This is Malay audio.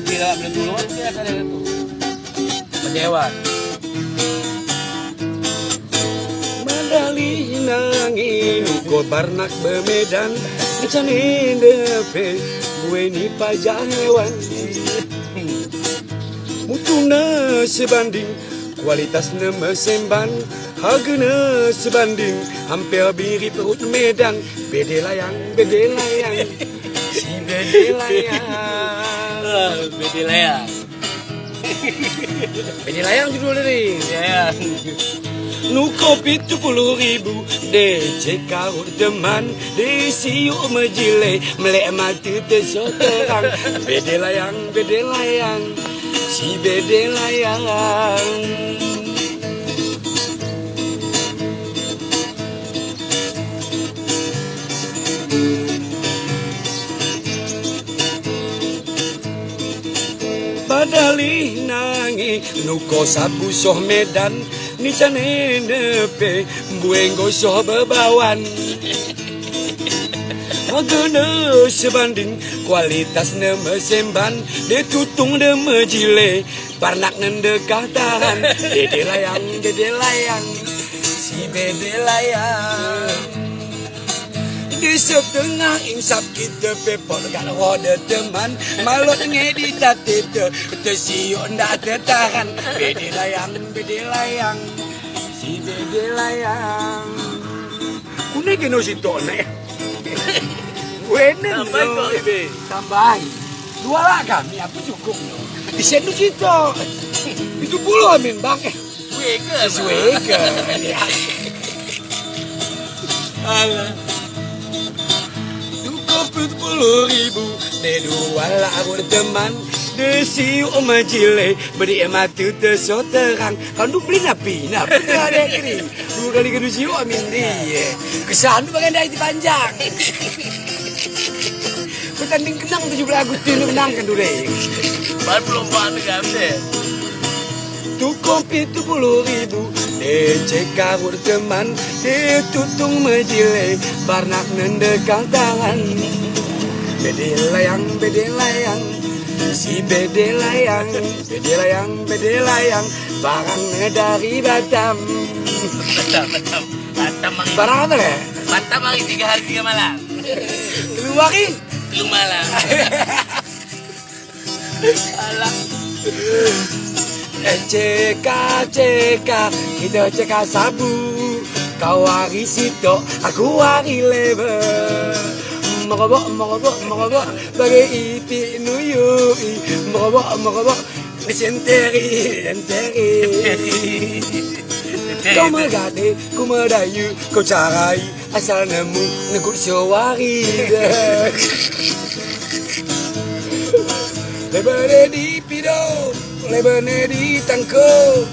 Kira belum dulu kan kira ada itu. Pendewan. Madali nangin ko barnak bemedan Ngecanin depe gue ni pajak hewan Mutuna sebanding kualitasnya mesemban Harganya sebanding hampir mirip perut medan Bede layang Si bede layang Beda layar. Bede layang judul dari Ya. Nu kopi 70.000 DC kau teman DC mejile melek mati tersoterang Bede layang Si bede layang Badali nangi nuko sabu soh medan ni cane nepe buenggo soh bebawan Hargana sebanding kualitas mesemban de tutung de mejile barnak nendekah tahan Bede layang si bede layang Di setengah insap kita pepor kat roda teman Malot ngedit tete tersiuk ndak tertahan Bede layang Si bede layang Kune kena situ nak Wenen Tambah kok ibe. Tambahin Dua lah kami aku cukup Di sini situ Itu puluh amin bang Suega. Suega Alah. 70.000 De dua lagu teman De si majile Beri mati tersoterang Kan tu beli napi tak ada kiri 2 kali kedua si amin dia Kesan tu bagian dari panjang Pertanding kenang 17 Agustus tu menang kan tu deh Baru belum pandai gambar. Tu kopi 70.000 DC kabur teman De tutung majile Barnak nendekang tangan Bede layang Si bede layang Barangnya dari Batam Batam mari. Barang apa le? Batam mari 3 hari 3 malam. Keluar ni? 3 malam. Alah. CK Kita CK sabu Kau hari sitok Aku hari lebar Merobok Bagai iti nuyui Merobok Senteri Kau megade Ku medayu Kau carai Asal nemu Nekut sewari Lebene di pido Lebene di tangko